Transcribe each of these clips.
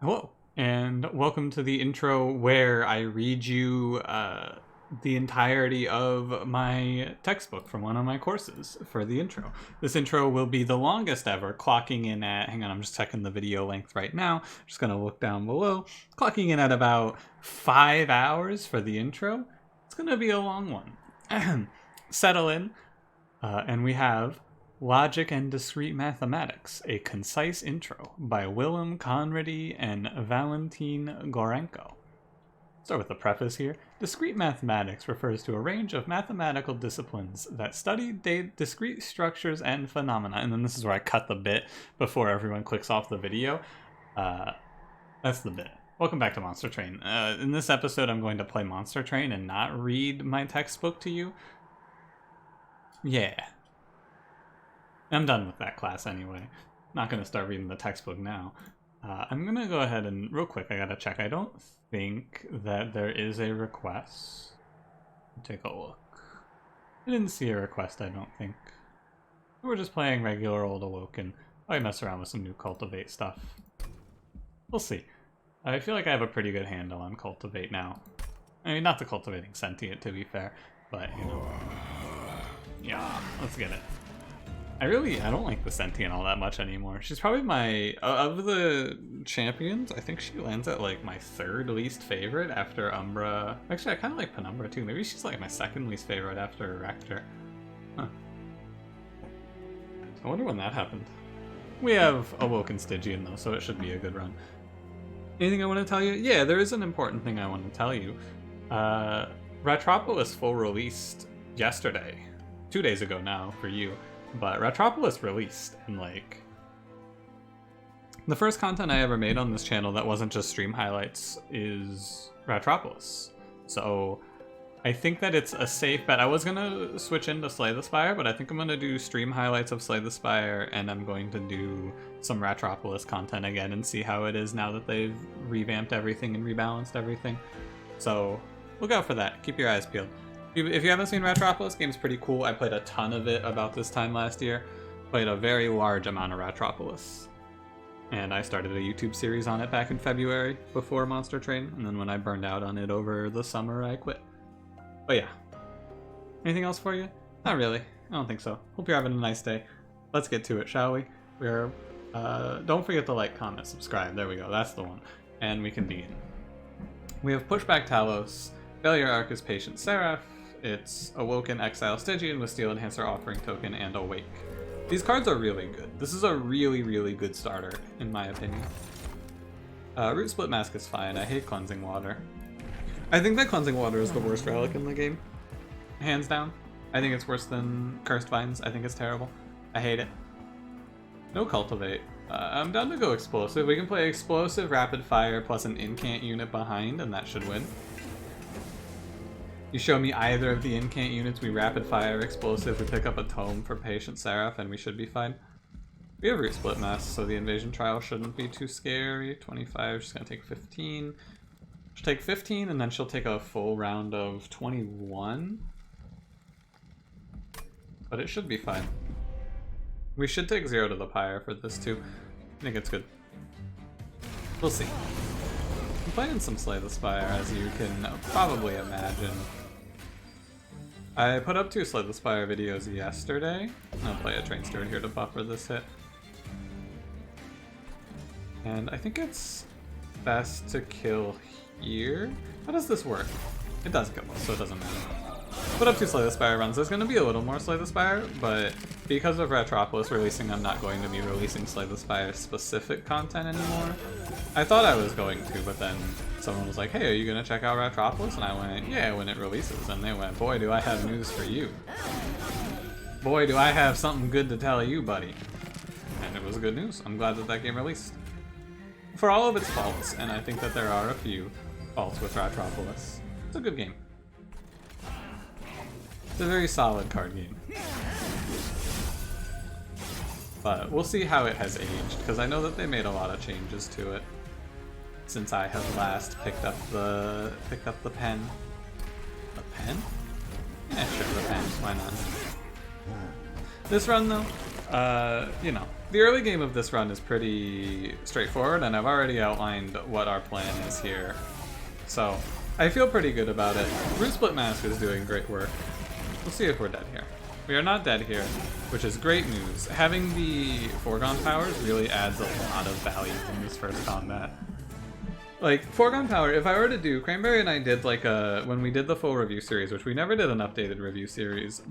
Hello, and welcome to the intro where I read you the entirety of my textbook from one of my courses for the intro. This intro will be the longest ever, clocking in at, hang on, I'm just checking the video length right now, just gonna look down below, clocking in at about 5 hours for the intro. It's gonna be a long one. Settle in, and we have Logic and Discrete Mathematics, a concise intro by Willem Conrady and Valentin Gorenko. Start with the preface here. Discrete mathematics refers to a range of mathematical disciplines that study discrete structures and phenomena. And then this is where I cut the bit before everyone clicks off the video. That's the bit. Welcome back to Monster Train. In this episode, I'm going to play Monster Train and not read my textbook to you. Yeah. I'm done with that class anyway. Not going to start reading the textbook now. I'm going to go ahead and, real quick, I got to check. I don't think that there is a request. Take a look. I didn't see a request, I don't think. We're just playing regular old Awoken. I mess around with some new Cultivate stuff. We'll see. I feel like I have a pretty good handle on Cultivate now. I mean, not the cultivating sentient, to be fair, but, you know. Yeah, let's get it. I don't like the Sentient all that much anymore. She's probably my, of the champions, I think she lands at like my third least favorite after Umbra. Actually, I kind of like Penumbra too. Maybe she's like my second least favorite after Rector. Huh. I wonder when that happened. We have Awoken Stygian though, so it should be a good run. Anything I want to tell you? Yeah, there is an important thing I want to tell you. Retropolis full released yesterday. 2 days ago now for you. But Retropolis released, and like, the first content I ever made on this channel that wasn't just stream highlights is Retropolis. So I think that it's a safe bet. I was gonna switch into Slay the Spire, but I think I'm gonna do stream highlights of Slay the Spire, and I'm going to do some Retropolis content again and see how it is now that they've revamped everything and rebalanced everything. So look out for that. Keep your eyes peeled. If you haven't seen Retropolis, game's pretty cool. I played a ton of it about this time last year. Played a very large amount of Retropolis. And I started a YouTube series on it back in February before Monster Train, and then when I burned out on it over the summer, I quit. But yeah. Anything else for you? Not really. I don't think so. Hope you're having a nice day. Let's get to it, shall we? Don't forget to like, comment, subscribe. There we go. That's the one. And we can begin. We have Pushback Talos, Failure Arc is Patient Seraph, it's Awoken Exile Stygian with Steel Enhancer Offering Token and Awake. These cards are really good. This is a really, really good starter, in my opinion. Root Split Mask is fine. I hate Cleansing Water. I think that Cleansing Water is the worst relic in the game. Hands down. I think it's worse than Cursed Vines. I think it's terrible. I hate it. No Cultivate. I'm down to go Explosive. We can play Explosive, Rapid Fire, plus an Incant unit behind, and that should win. You show me either of the Incant units, we Rapid Fire, Explosive, we pick up a Tome for Patient Seraph, and we should be fine. We have Root Split Mass, so the Invasion Trial shouldn't be too scary. 25, she's gonna take 15. She'll take 15, and then she'll take a full round of 21. But it should be fine. We should take 0 to the Pyre for this too. I think it's good. We'll see. I'm playing some Slay the Spire, as you can probably imagine. I put up 2 Slay the Spire videos yesterday. I'll play a Train Steward here to buffer this hit. And I think it's best to kill here. How does this work? It does kill us, so it doesn't matter. Put up 2 Slay the Spire runs. There's going to be a little more Slay the Spire, but because of Retropolis releasing, I'm not going to be releasing Slay the Spire specific content anymore. I thought I was going to, but then someone was like, hey, are you going to check out Retropolis? And I went, yeah, when it releases. And they went, boy, do I have news for you. Boy, do I have something good to tell you, buddy. And it was good news. I'm glad that that game released. For all of its faults, and I think that there are a few faults with Retropolis, it's a good game. It's a very solid card game. But we'll see how it has aged, because I know that they made a lot of changes to it since I have last picked up the pen. The pen? Yeah, sure, the pen. Why not? This run though, you know, the early game of this run is pretty straightforward, and I've already outlined what our plan is here. So, I feel pretty good about it. Root Split Mask is doing great work. We'll see if we're dead here. We are not dead here, which is great news. Having the foregone powers really adds a lot of value in this first combat. Like, foregone power, if I were to do, Cranberry and I did like when we did the full review series, which we never did an updated review series,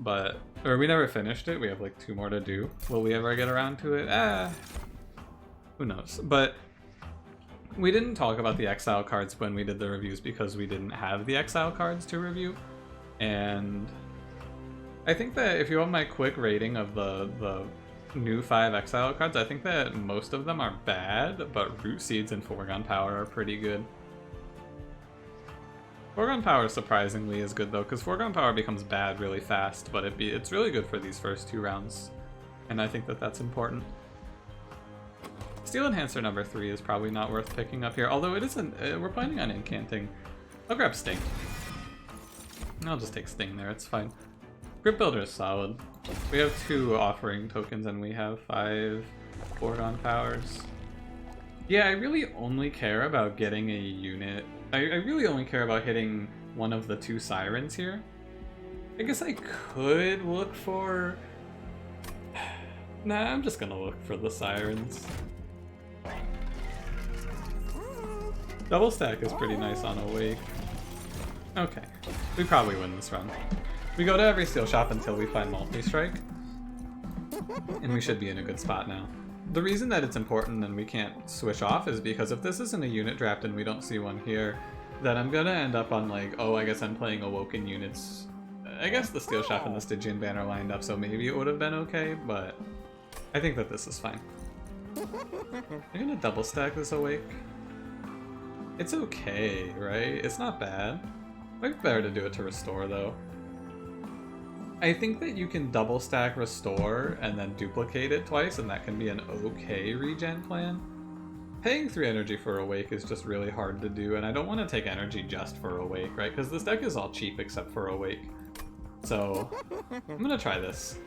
or we never finished it, we have like 2 more to do. Will we ever get around to it? Who knows. But we didn't talk about the exile cards when we did the reviews because we didn't have the exile cards to review. And I think that if you want my quick rating of the new 5 exile cards, I think that most of them are bad, but Root Seeds and Foregone Power are pretty good. Foregone Power surprisingly is good though, because Foregone Power becomes bad really fast, but it's really good for these first 2 rounds, and I think that that's important. Steel Enhancer number 3 is probably not worth picking up here, although it isn't. We're planning on incanting. I'll grab Sting. I'll just take Sting there, it's fine. Grip Builder is solid. We have 2 offering tokens and we have 5 foregone powers. Yeah, I really only care about getting a unit. I really only care about hitting one of the 2 sirens here. I guess I could look for... Nah, I'm just gonna look for the sirens. Double stack is pretty nice on Awake. Okay, we probably win this run. We go to every steel shop until we find multi-strike, and we should be in a good spot now. The reason that it's important and we can't switch off is because if this isn't a unit draft and we don't see one here, then I'm gonna end up on like, oh, I guess I'm playing Awoken units. I guess the steel shop and the Stygian banner lined up, so maybe it would have been okay, but I think that this is fine. I'm gonna double stack this Awake. It's okay, right? It's not bad. Might be better to do it to restore though. I think that you can double stack restore and then duplicate it twice, and that can be an okay regen plan. Paying 3 energy for Awake is just really hard to do, and I don't want to take energy just for Awake, right? Because this deck is all cheap except for Awake. So, I'm gonna try this.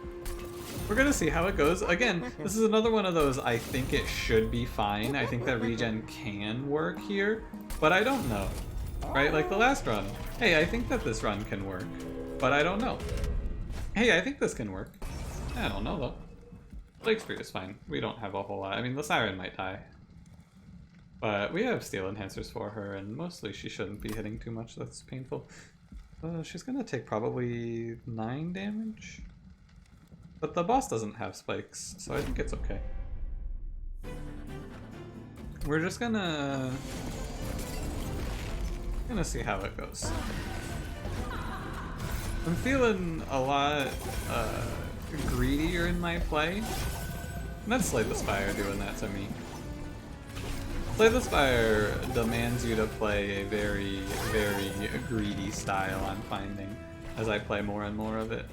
We're gonna see how it goes. Again, this is another one of those I think it should be fine. I think that regen can work here, but I don't know. Right? Like the last run. Hey, I think that this run can work, but I don't know. Hey, I think this can work. I don't know though. Blake Spear is fine. We don't have a whole lot. I mean, the Siren might die. But we have Steel Enhancers for her, and mostly she shouldn't be hitting too much. That's painful. She's gonna take probably 9 damage. But the boss doesn't have spikes, so I think it's okay. We're just gonna see how it goes. I'm feeling a lot greedier in my play. And that's Slay the Spire doing that to me. Slay the Spire demands you to play a very, very greedy style, I'm finding, as I play more and more of it.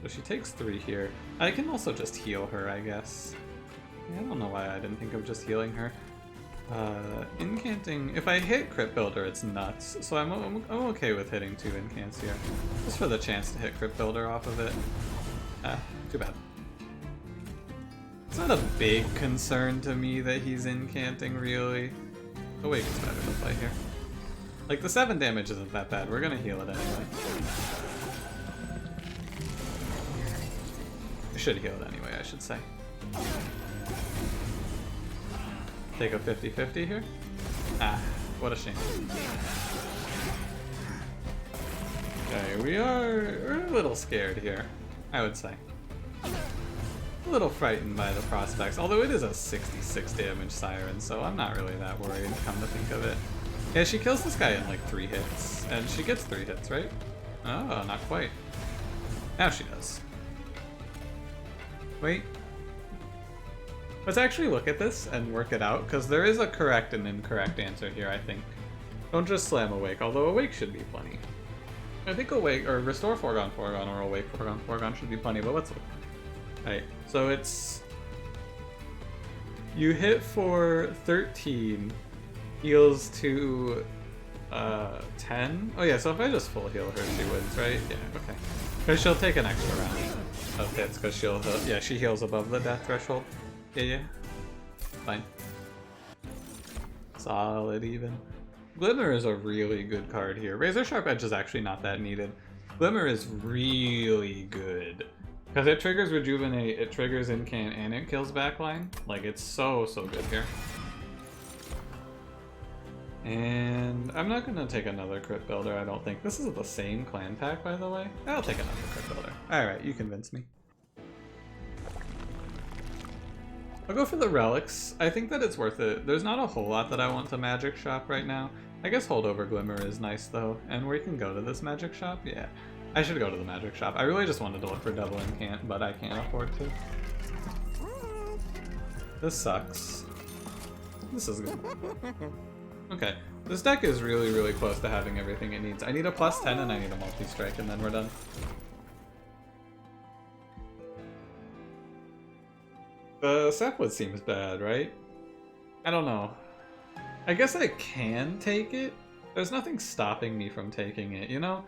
So she takes 3 here. I can also just heal her, I guess. Yeah, I don't know why I didn't think of just healing her. Incanting, if I hit Crypt Builder, it's nuts, so I'm okay with hitting 2 incants here. Just for the chance to hit Crypt Builder off of it. Too bad. It's not a big concern to me that he's incanting, really. Awake is better to play here. Like, the 7 damage isn't that bad, we're gonna heal it anyway. I should heal it anyway, I should say. Take a 50-50 here? Ah, what a shame. Okay, we're a little scared here, I would say. A little frightened by the prospects, although it is a 66 damage Siren, so I'm not really that worried, come to think of it. Yeah, she kills this guy in like 3 hits, and she gets 3 hits, right? Oh, not quite. Now she does. Wait. Let's actually look at this and work it out, because there is a correct and incorrect answer here, I think. Don't just slam Awake, although Awake should be plenty. I think Awake, or Restore Foregone Foregone, or Awake Foregone Foregone should be plenty, but let's look. Alright, so it's... You hit for 13, heals to 10? Oh yeah, so if I just full heal her, she wins, right? Yeah, okay. Because she'll take an extra round. of hits because she'll heal. Yeah, she heals above the death threshold. Yeah. Fine. Solid even. Glimmer is a really good card here. Razor Sharp Edge is actually not that needed. Glimmer is really good. Because it triggers Rejuvenate, it triggers Incant, and it kills backline. Like, it's so good here. And I'm not gonna take another crit builder, I don't think. This is the same clan pack, by the way. I'll take another crit builder. Alright, you convinced me. I'll go for the relics. I think that it's worth it. There's not a whole lot that I want to magic shop right now. I guess Holdover Glimmer is nice though. And we can go to this magic shop? Yeah. I should go to the magic shop. I really just wanted to look for double incant, but I can't afford to. This sucks. This is good. Okay. This deck is really close to having everything it needs. I need a +10 and I need a multi-strike and then we're done. The Sapwood seems bad, right? I don't know. I guess I can take it. There's nothing stopping me from taking it, you know?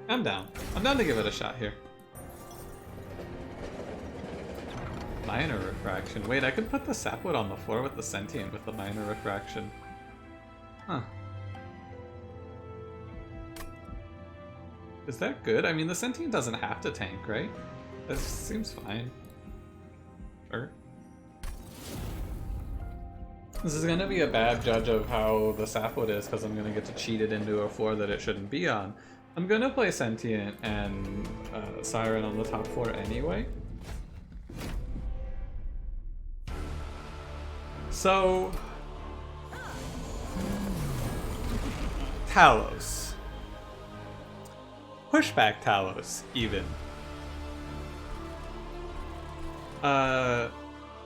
I'm down. I'm down to give it a shot here. Minor Refraction. Wait, I could put the Sapwood on the floor with the Sentient with the Minor Refraction. Huh. Is that good? I mean, the Sentient doesn't have to tank, right? That seems fine. Sure. This is going to be a bad judge of how the Sapwood is because I'm going to get to cheat it into a floor that it shouldn't be on. I'm going to play Sentient and Siren on the top 4 anyway. So... Talos. Pushback Talos, even.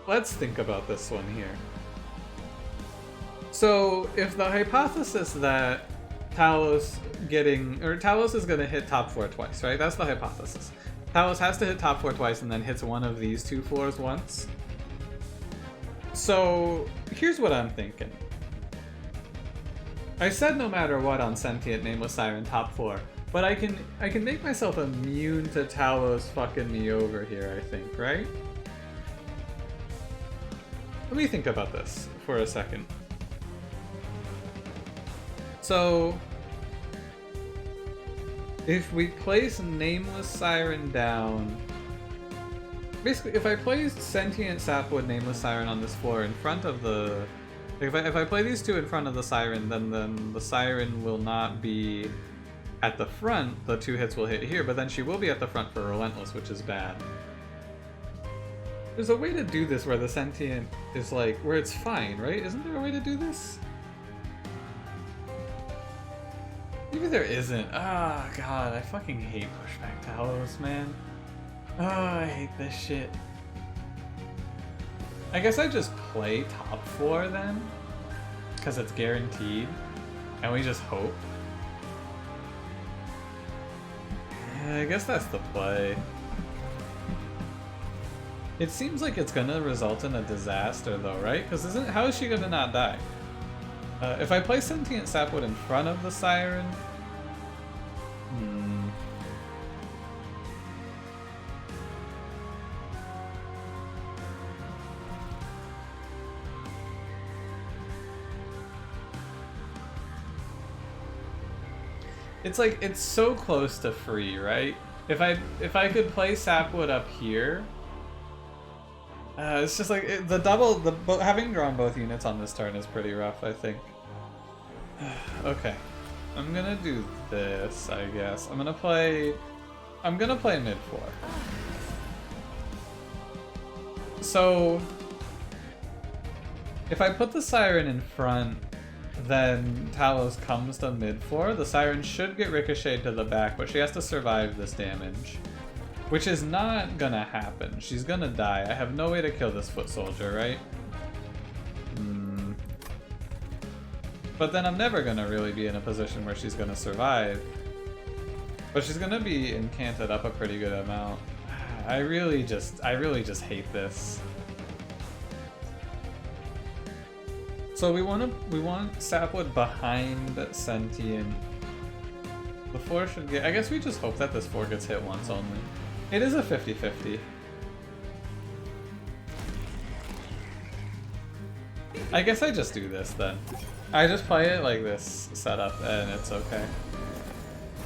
Let's think about this one here. So, if the hypothesis that Talos is gonna hit top 4 twice, right? That's the hypothesis. Talos has to hit top 4 twice and then hits one of these 2 floors once. So, here's what I'm thinking. I said no matter what on Sentient Nameless Siren top 4, but I can make myself immune to Talos fucking me over here, I think, right? Let me think about this for a second. So, if we place Nameless Siren down... Basically, if I place Sentient Sapwood Nameless Siren on this floor in front of the... If I play these 2 in front of the Siren, then the Siren will not be at the front. The 2 hits will hit here, but then she will be at the front for Relentless, which is bad. There's a way to do this where the Sentient is like, where it's fine, right? Isn't there a way to do this? Maybe there isn't. Ah, God, I fucking hate Pushback Talos, man. Oh, I hate this shit. I guess I just play top 4 then, because it's guaranteed, and we just hope. I guess that's the play. It seems like it's gonna result in a disaster though, right? Because how is she gonna not die? If I play Sentient Sapwood in front of the Siren... It's like, it's so close to free, right? If I could play Sapwood up here... it's just like, having drawn both units on this turn is pretty rough, I think. Okay. I'm gonna do this, I guess. I'm gonna play mid 4. So, if I put the Siren in front, then Talos comes to mid 4. The Siren should get ricocheted to the back, but she has to survive this damage. Which is not gonna happen. She's gonna die. I have no way to kill this foot soldier, right? But then I'm never gonna really be in a position where she's gonna survive. But she's gonna be incanted up a pretty good amount. I really just hate this. So we want Sapwood behind Sentient. The 4 should get... I guess we just hope that this 4 gets hit once only. It is a 50-50. I guess I just do this then. I just play it like this setup and it's okay.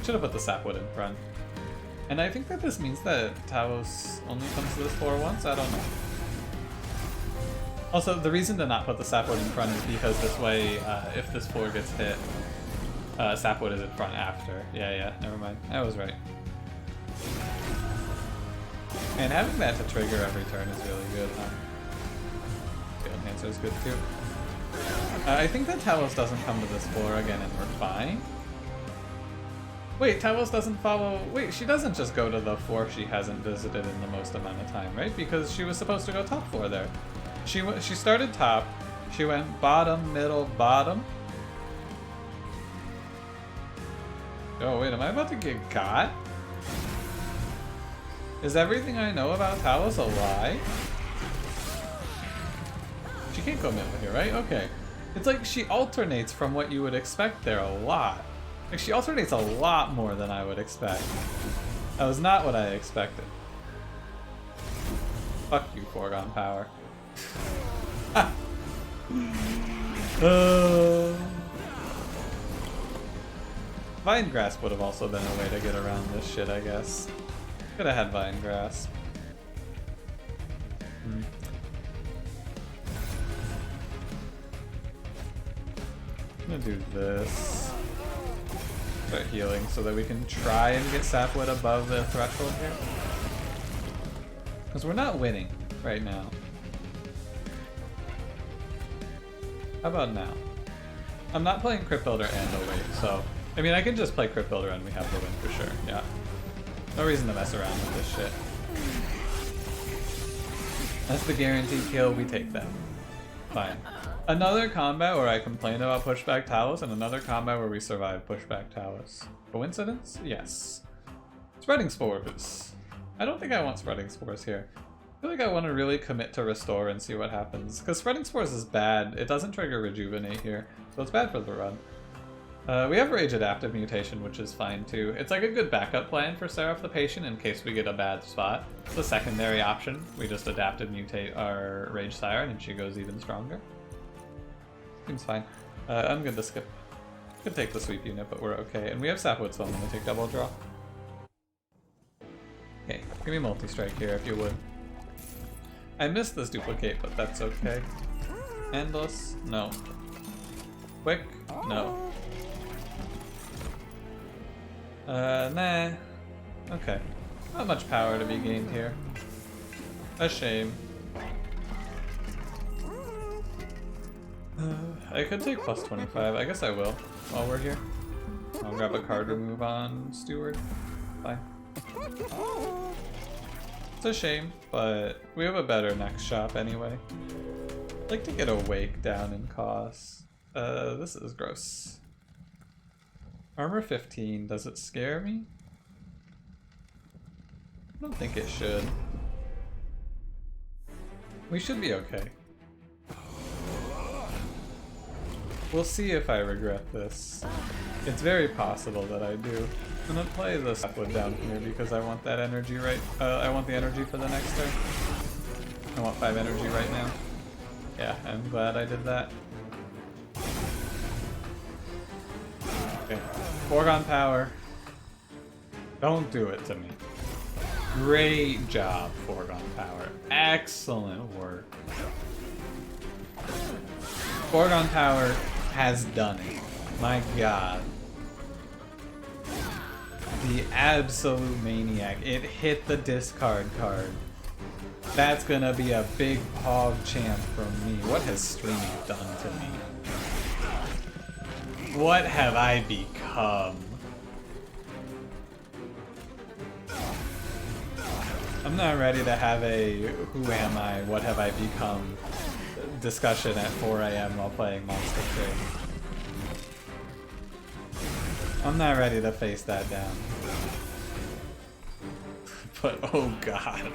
Should have put the sapwood in front. And I think that this means that Talos only comes to this floor once? I don't know. Also, the reason to not put the sapwood in front is because this way, if this floor gets hit, sapwood is in front after. Yeah, never mind. I was right. And having that to trigger every turn is really good, huh? The enhancer is good too. I think that Talos doesn't come to this floor again and we're fine. Wait, Talos doesn't follow... Wait, she doesn't just go to the floor she hasn't visited in the most amount of time, right? Because she was supposed to go top floor there. She started top, she went bottom, middle, bottom. Oh wait, am I about to get got? Is everything I know about Talos a lie? She can't go middle here, right? Okay. It's like she alternates from what you would expect there a lot. Like she alternates a lot more than I would expect. That was not what I expected. Fuck you, foregone power. Vine Grasp would have also been a way to get around this shit, I guess. Could have had Vine Grasp. I'm gonna do this. Start healing so that we can try and get sapwood above the threshold here. Because we're not winning right now. How about now? I'm not playing Crypt Builder and Awake, so... I mean, I can just play Crypt Builder and we have the win for sure, yeah. No reason to mess around with this shit. That's the guaranteed kill, we take that. Fine. Another combat where I complain about pushback Talos, and another combat where we survive pushback Talos. Coincidence? Yes. Spreading Spores. I don't think I want Spreading Spores here. I feel like I want to really commit to Restore and see what happens. Because Spreading Spores is bad. It doesn't trigger Rejuvenate here, so it's bad for the run. We have Rage Adaptive Mutation, which is fine too. It's like a good backup plan for Seraph the Patient in case we get a bad spot. It's a secondary option. We just Adaptive Mutate our Rage Siren and she goes even stronger. Seems fine. I'm good to skip. Could take the sweep unit, but we're okay. And we have sapwood, so I'm gonna take double draw. Okay, give me multi-strike here if you would. I missed this duplicate, but that's okay. Endless? No. Quick? No. Nah. Okay. Not much power to be gained here. A shame. I could take plus 25. I guess I will while we're here. I'll grab a card remove on Steward. Fine. It's a shame, but we have a better next shop anyway. I'd like to get Awake down in cost. This is gross. Armor 15, does it scare me? I don't think it should. We should be okay. We'll see if I regret this. It's very possible that I do. I'm gonna play the sapwood down here because I want that energy right. I want the energy for the next turn. I want 5 energy right now. Yeah, I'm glad I did that. Okay. Foregone power. Don't do it to me. Great job, Foregone power. Excellent work. Foregone power has done it. My god. The absolute maniac. It hit the discard card. That's gonna be a big hog champ from me. What has streaming done to me? What have I become? I'm not ready to have a who am I, what have I become discussion at 4 AM while playing Monster Train. I'm not ready to face that down. But oh god.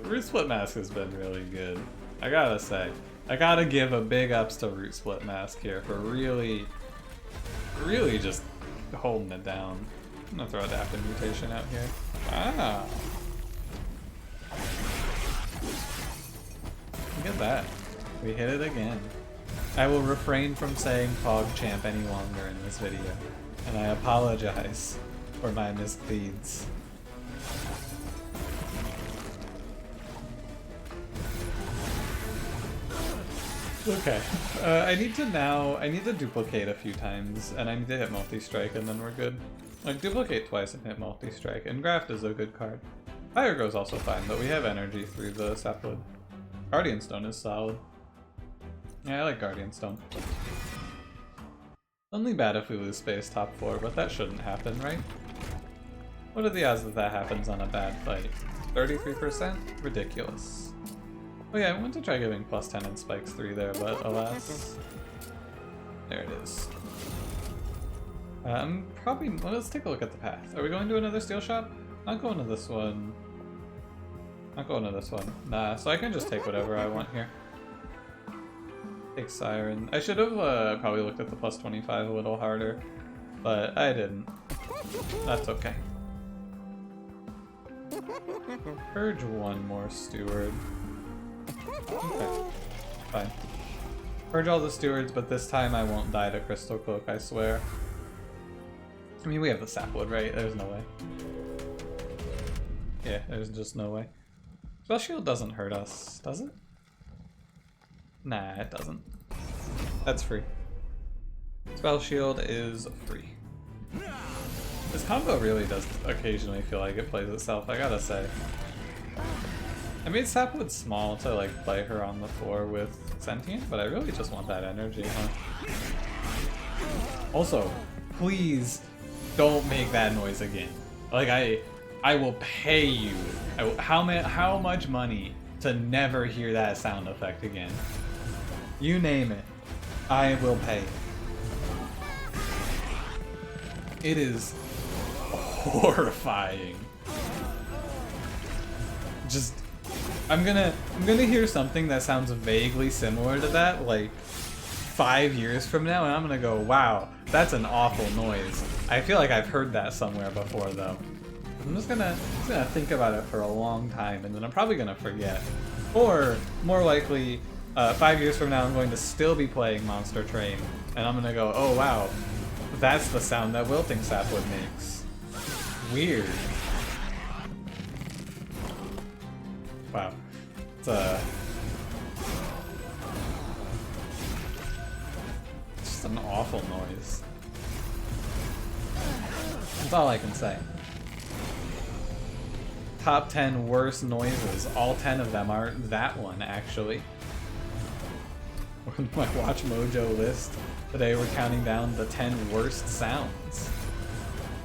Root Split Mask has been really good. I gotta say. I gotta give a big ups to Root Split Mask here for really really just holding it down. I'm gonna throw adaptive mutation out here. Ah! Look at that. We hit it again. I will refrain from saying PogChamp any longer in this video, and I apologize for my misdeeds. Okay, I need to duplicate a few times, and I need to hit multi-strike, and then we're good. Like, duplicate twice and hit multi-strike, and Graft is a good card. Fire Grow's also fine, but we have energy through the Sapwood. Guardian Stone is solid. Yeah, I like Guardian Stone. Only bad if we lose space top 4, but that shouldn't happen, right? What are the odds that that happens on a bad fight? 33%? Ridiculous. Oh yeah, I want to try giving plus 10 and spikes 3 there, but alas. There it is. Probably, well, let's take a look at the path. Are we going to another steel shop? Not going to this one. Not going to this one. Nah, so I can just take whatever I want here. Take Siren. I should have probably looked at the plus 25 a little harder, but I didn't. That's okay. Purge one more steward. Okay, fine. Purge all the stewards, but this time I won't die to Crystal Cloak, I swear. I mean, we have the Sapwood, right? There's no way. Yeah, there's just no way. Spell Shield doesn't hurt us, does it? Nah, it doesn't. That's free. Spell Shield is free. This combo really does occasionally feel like it plays itself, I gotta say. I made Sapwood small to like play her on the floor with Sentient, but I really just want that energy, huh? Also, please don't make that noise again. Like I will pay you. How much money to never hear that sound effect again? You name it, I will pay. It is horrifying. Just, I'm gonna hear something that sounds vaguely similar to that, like 5 years from now, and I'm gonna go, wow, that's an awful noise. I feel like I've heard that somewhere before, though. I'm just gonna think about it for a long time, and then I'm probably gonna forget. Or, more likely, 5 years from now, I'm going to still be playing Monster Train, and I'm gonna go, oh wow, that's the sound that Wilting Sapwood makes. Weird. Wow. It's just an awful noise. That's all I can say. Top 10 worst noises. All 10 of them are that one, actually. On my Watch Mojo list today, we're counting down the 10 worst sounds.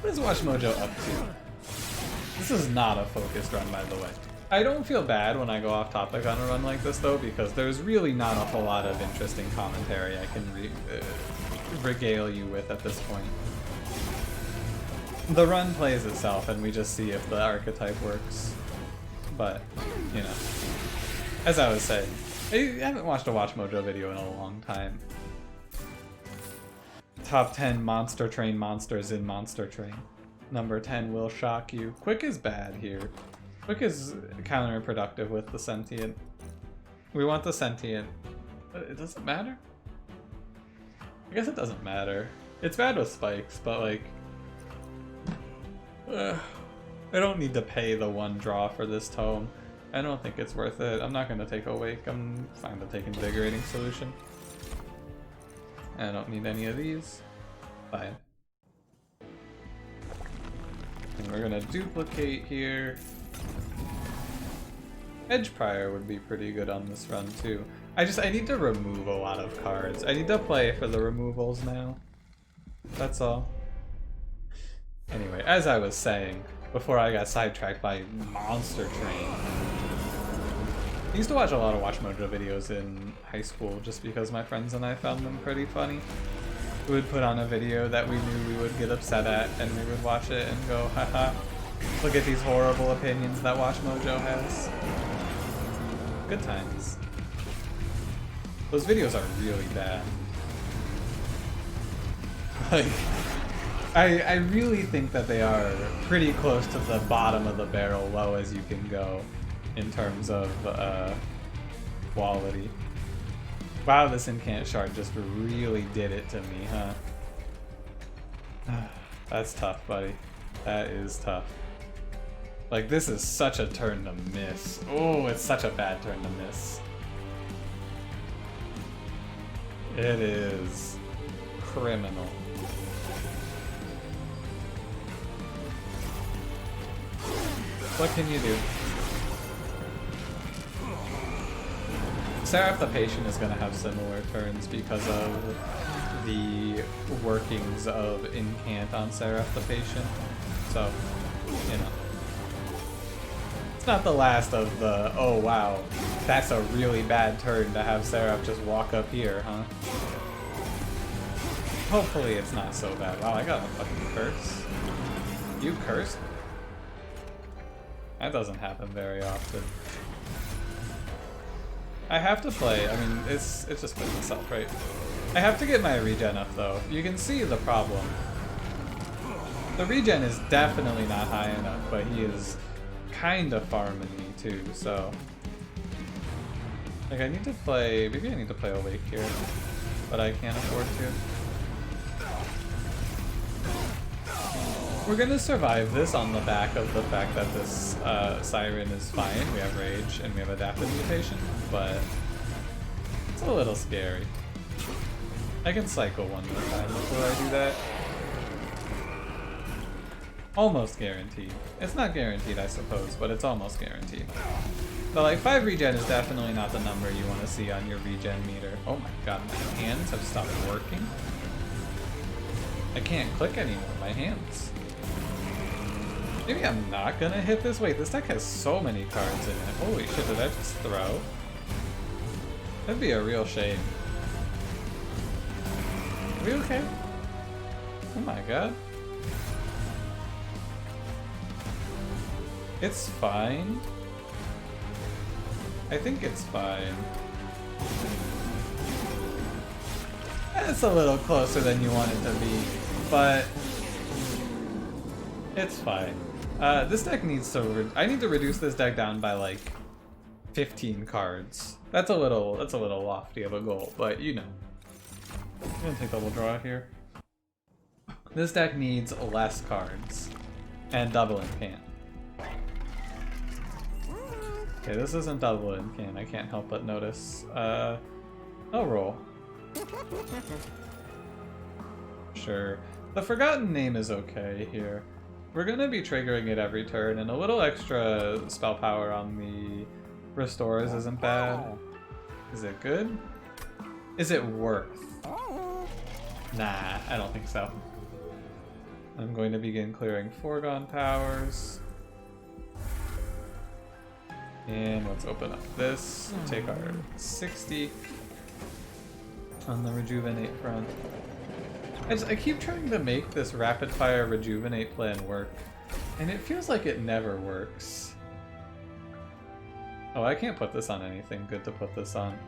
What is Watch Mojo up to? This is not a focused run, by the way. I don't feel bad when I go off topic on a run like this, though, because there's really not a whole lot of interesting commentary I can regale you with at this point. The run plays itself, and we just see if the archetype works. But, you know, as I was saying, I haven't watched a Watch Mojo video in a long time. Top 10 Monster Train monsters in Monster Train. Number 10 will shock you. Quick is bad here. Quick is counterproductive with the Sentient. We want the Sentient. It doesn't matter? I guess it doesn't matter. It's bad with spikes, but like... I don't need to pay the 1 draw for this tome. I don't think it's worth it. I'm not going to take Awake. I'm fine to take Invigorating Solution. I don't need any of these. Fine. And we're going to duplicate here. Edge Prior would be pretty good on this run too. I need to remove a lot of cards. I need to play for the removals now. That's all. Anyway, as I was saying, before I got sidetracked by Monster Train. I used to watch a lot of Watch Mojo videos in high school just because my friends and I found them pretty funny. We would put on a video that we knew we would get upset at, and we would watch it and go, haha, look at these horrible opinions that Watch Mojo has. Good times. Those videos are really bad. Like, I really think that they are pretty close to the bottom of the barrel, low as you can go in terms of quality. Wow, this incant shard just really did it to me, huh? That's tough, buddy. That is tough. Like, this is such a turn to miss. Oh, it's such a bad turn to miss. It is criminal. What can you do? Seraph the Patient is going to have similar turns because of the workings of Incant on Seraph the Patient. So, you know. It's not the last of the, oh wow, that's a really bad turn to have Seraph just walk up here, huh? Hopefully it's not so bad. Wow, I got a fucking curse. You cursed? That doesn't happen very often. I have to play, I mean, it's just plays itself, right? I have to get my regen up though. You can see the problem. The regen is definitely not high enough, but he is kinda farming me too, so. Like I need to play, maybe I need to play Awake here, but I can't afford to. We're gonna survive this on the back of the fact that this Siren is fine. We have Rage and we have Adaptive Mutation, but it's a little scary. I can cycle one more time before I do that. Almost guaranteed. It's not guaranteed, I suppose, but it's almost guaranteed. But like 5 regen is definitely not the number you want to see on your regen meter. Oh my god, my hands have stopped working. I can't click anymore, my hands. Maybe I'm not gonna hit this? Wait, this deck has so many cards in it. Holy shit, did I just throw? That'd be a real shame. Are we okay? Oh my god. It's fine. I think it's fine. It's a little closer than you want it to be, but it's fine. This deck needs to. I need to reduce this deck down by like 15 cards. That's a little lofty of a goal, but you know. I'm gonna take double draw here. This deck needs less cards and double incant. Okay, this isn't double incant. I can't help but notice. I'll roll. Sure. The Forgotten Name is okay here. We're gonna be triggering it every turn, and a little extra spell power on the restores isn't bad. Is it good? Is it worth? Nah, I don't think so. I'm going to begin clearing foregone powers. And let's open up this, take our 60 on the rejuvenate front. I keep trying to make this rapid fire rejuvenate plan work, and it feels like it never works. Oh, I can't put this on anything good to put this on.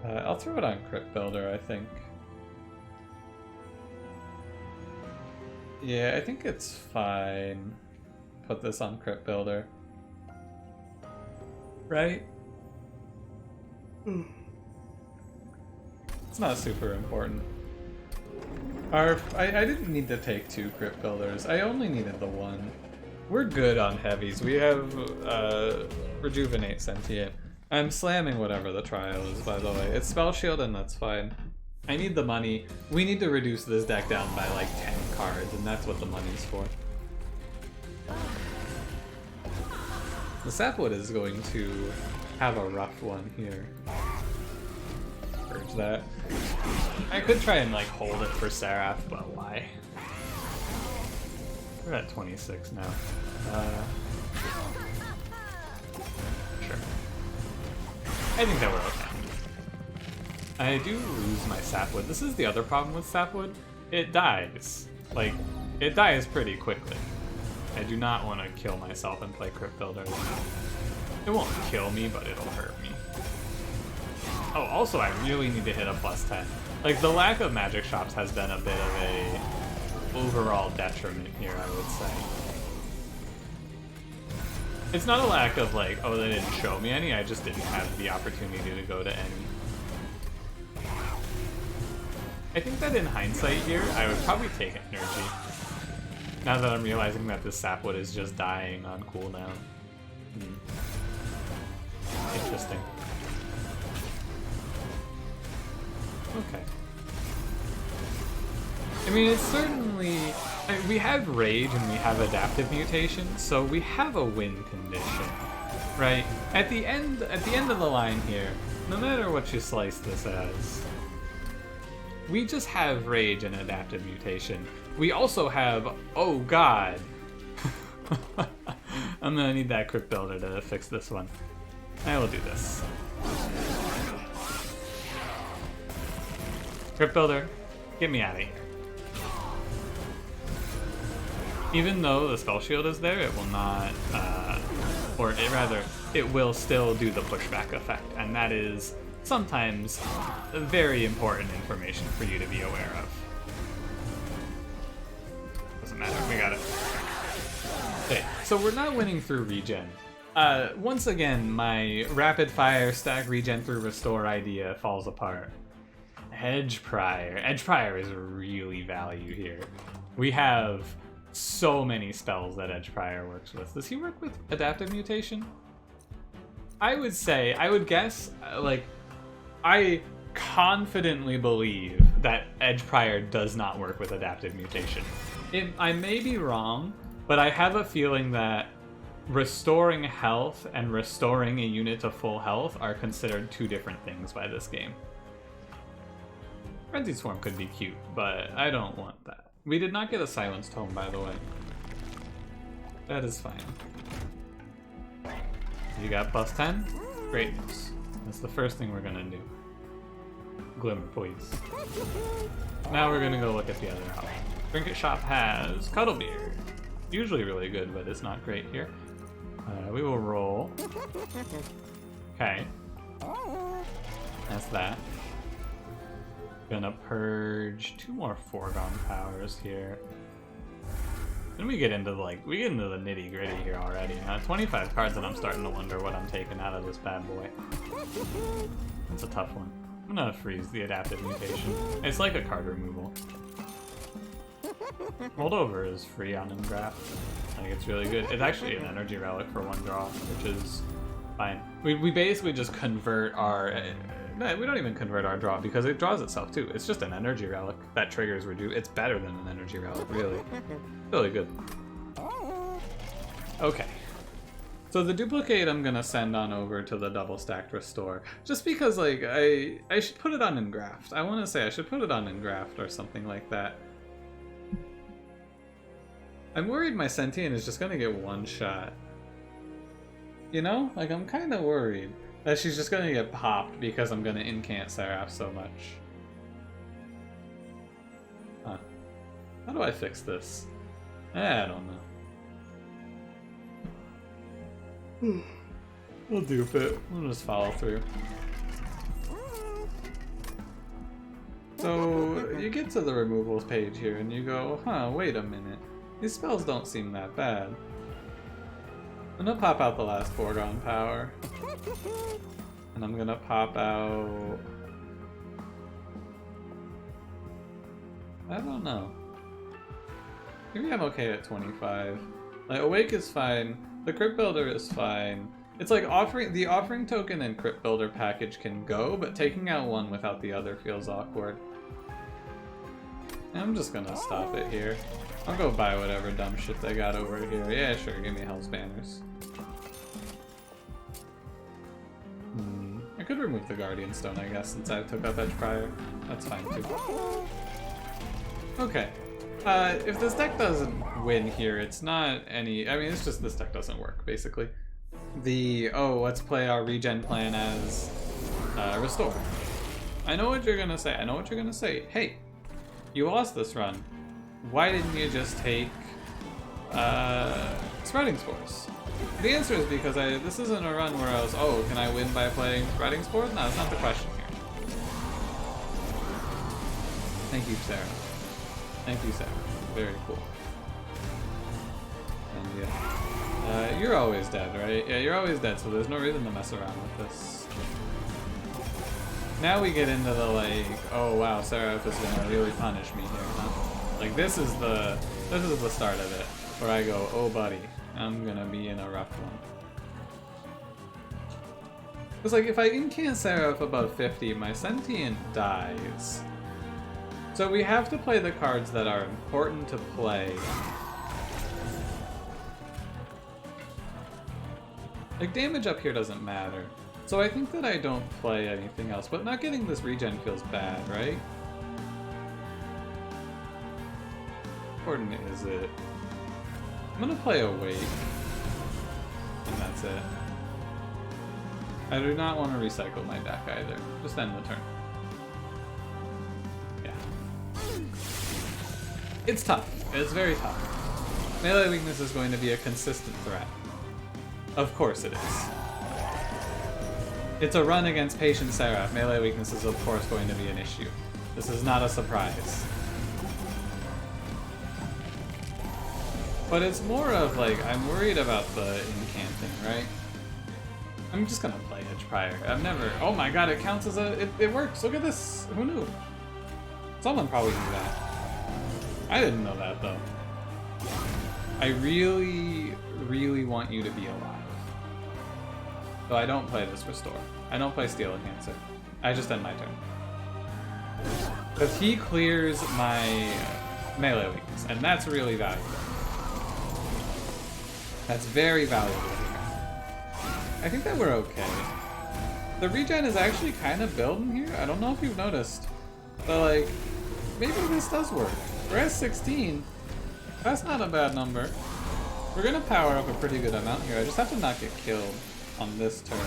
I'll throw it on Crypt Builder, I think. Yeah, I think it's fine. Put this on Crypt Builder. Right? It's not super important. I didn't need to take 2 Crypt Builders. I only needed the 1. We're good on heavies. We have Rejuvenate Sentient. I'm slamming whatever the trial is, by the way. It's Spell Shield and that's fine. I need the money. We need to reduce this deck down by like 10 cards, and that's what the money's for. The Sapwood is going to have a rough one here. Purge that. I could try and like hold it for Seraph, but why? We're at 26 now. Sure. I think that we're okay. I do lose my Sapwood. This is the other problem with Sapwood. It dies. Like, it dies pretty quickly. I do not want to kill myself and play Crypt Builder. It won't kill me, but it'll hurt me. Oh, also I really need to hit a +10. Like, the lack of magic shops has been a bit of a overall detriment here, I would say. It's not a lack of, like, oh, they didn't show me any, I just didn't have the opportunity to go to any. I think that in hindsight here, I would probably take energy. Now that I'm realizing that this sapwood is just dying on cooldown. Interesting. Okay. I mean, it's certainly... we have Rage and we have Adaptive Mutation, so we have a win condition, right? At the end of the line here, no matter what you slice this as, we just have Rage and Adaptive Mutation. We also have, oh god, I'm gonna need that Crypt Builder to fix this one. I will do this. Crypt Builder, get me out of here. Even though the spell shield is there, it will not, it will still do the pushback effect, and that is sometimes very important information for you to be aware of. Doesn't matter, we got it. Okay, so we're not winning through regen. Once again, my rapid fire stack regen through restore idea falls apart. Edge Prior. Edge Prior is really value here. We have so many spells that Edge Prior works with. Does he work with Adaptive Mutation? I would guess, like, I confidently believe that Edge Prior does not work with Adaptive Mutation. I may be wrong, but I have a feeling that restoring health and restoring a unit to full health are considered two different things by this game. Frenzied Swarm could be cute, but I don't want that. We did not get a Silenced Tome, by the way. That is fine. You got plus 10? Great news. That's the first thing we're gonna do. Glimmer, please. Now we're gonna go look at the other option. Trinket Shop has Cuddlebeard. Usually really good, but it's not great here. We will roll. Okay. That's that. Gonna purge 2 more foregone powers here. Then we get into the nitty gritty here already. 25 cards and I'm starting to wonder what I'm taking out of this bad boy. It's a tough one. I'm gonna freeze the Adaptive Mutation. It's like a card removal. Holdover is free on Engraft. I think it's really good. It's actually an energy relic for 1 draw, which is fine. We basically just convert our... No, we don't even convert our draw because it draws itself too. It's just an energy relic that triggers reduce. It's better than an energy relic, really. Really good. Okay. So the duplicate I'm gonna send on over to the double stacked restore. Just because, like, I should put it on Engraft. I want to say I should put it on Engraft or something like that. I'm worried my Sentient is just gonna get 1 shot. You know? Like, I'm kind of worried that she's just gonna get popped because I'm gonna incant Seraph so much. Huh. How do I fix this? I don't know. We'll dupe it. We'll just follow through. So, you get to the removals page here and you go, huh, wait a minute. These spells don't seem that bad. I'm gonna pop out the last foregone power. And I'm gonna pop out... I don't know. Maybe I'm okay at 25. Like, Awake is fine. The Crypt Builder is fine. It's like the offering token and Crypt Builder package can go, but taking out one without the other feels awkward. I'm just gonna stop it here. I'll go buy whatever dumb shit they got over here. Yeah, sure, give me Hell's Banners. I could remove the Guardian Stone, I guess, since I took up Edge Prior. That's fine, too. Okay. If this deck doesn't win here, it's not any... I mean, it's just this deck doesn't work, basically. Let's play our regen plan as Restore. I know what you're gonna say. I know what you're gonna say. Hey, you lost this run. Why didn't you just take Spreading Spores? The answer is because this isn't a run where I was, can I win by playing Spreading Spores? No, that's not the question here. Thank you, Sarah. Thank you, Sarah. Very cool. And yeah. You're always dead, right? Yeah, you're always dead, so there's no reason to mess around with this. Now we get into the like, oh wow, Seraph is gonna really punish me here, huh? Like this is the start of it, where I go, oh buddy, I'm gonna be in a rough one. Because like if I incant Seraph above 50, my sentient dies. So we have to play the cards that are important to play. Like damage up here doesn't matter. So I think that I don't play anything else, but not getting this regen feels bad, right? How important is it? I'm gonna play Awake. And that's it. I do not want to recycle my deck either. Just end the turn. Yeah. It's tough. It's very tough. Melee weakness is going to be a consistent threat. Of course it is. It's a run against Patient Seraph. Melee weakness is of course going to be an issue. This is not a surprise. But it's more of like, I'm worried about the incanting, right? I'm just gonna play Edge Prior. I've never, oh my god, it counts as a, it works, look at this, who knew? Someone probably knew that. I didn't know that though. I really, really want you to be alive. So I don't play this Restore. I don't play Steel Enhancer. I just end my turn. Because he clears my melee weakness, and that's really valuable. That's very valuable here. I think that we're okay. The regen is actually kind of building here. I don't know if you've noticed. But like, maybe this does work. We're at 16. That's not a bad number. We're gonna power up a pretty good amount here. I just have to not get killed on this turn.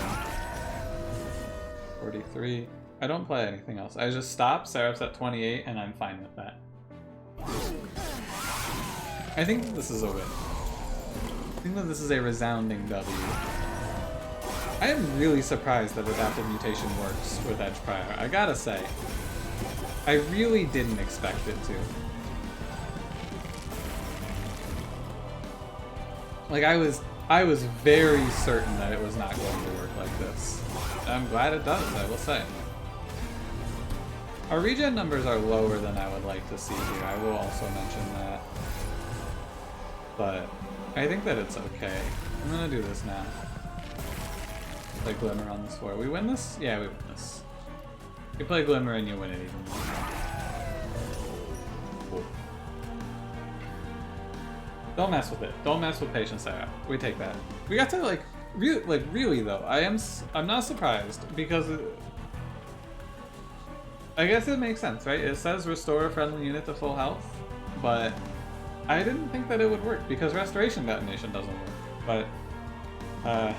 43. I don't play anything else. I just stop. Seraph's at 28, and I'm fine with that. I think that this is a win. I think that this is a resounding W. I am really surprised that Adaptive Mutation works with Edge Prior. I gotta say. I really didn't expect it to. Like, I was very certain that it was not going to work like this. I'm glad it does, I will say. Our regen numbers are lower than I would like to see here. I will also mention that. But I think that it's okay. I'm gonna do this now. Play Glimmer on this floor. We win this? Yeah, we win this. You play Glimmer and you win it even more. Cool. Don't mess with it. Don't mess with Patient Seraph. We take that. We got to really though. I'm not surprised because I guess it makes sense, right? It says restore a friendly unit to full health, but I didn't think that it would work because Restoration Detonation doesn't work. But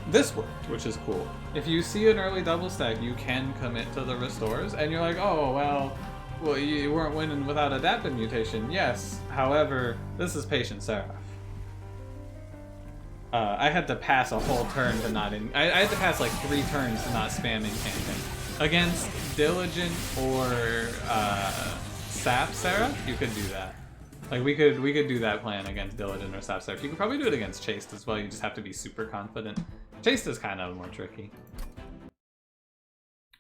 this worked, which is cool. If you see an early double stack, you can commit to the restores, and you're like, oh well, you weren't winning without Adaptive Mutation. Yes, however, this is Patient Seraph. I had to pass a whole turn to not I had to pass like 3 turns to not spam incanting. Against Diligent or Sap Seraph, you could do that. Like we could do that plan against Diligent or Sap Seraph. You could probably do it against Chaste as well. You just have to be super confident. Chaste is kind of more tricky.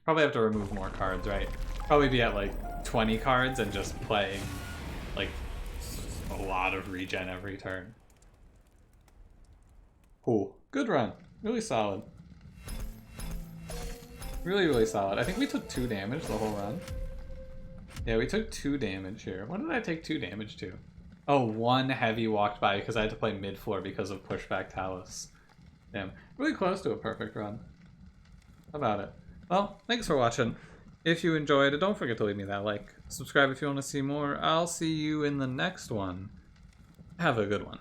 Probably have to remove more cards, right? Probably be at like 20 cards and just play like a lot of regen every turn. Cool. Good run. Really solid. Really, really solid. I think we took 2 damage the whole run. Yeah, we took 2 damage here. What did I take 2 damage to? Oh, 1 heavy walked by because I had to play mid-floor because of pushback Talos. Damn. Really close to a perfect run. How about it? Well, thanks for watching. If you enjoyed it, don't forget to leave me that like. Subscribe if you want to see more. I'll see you in the next one. Have a good one.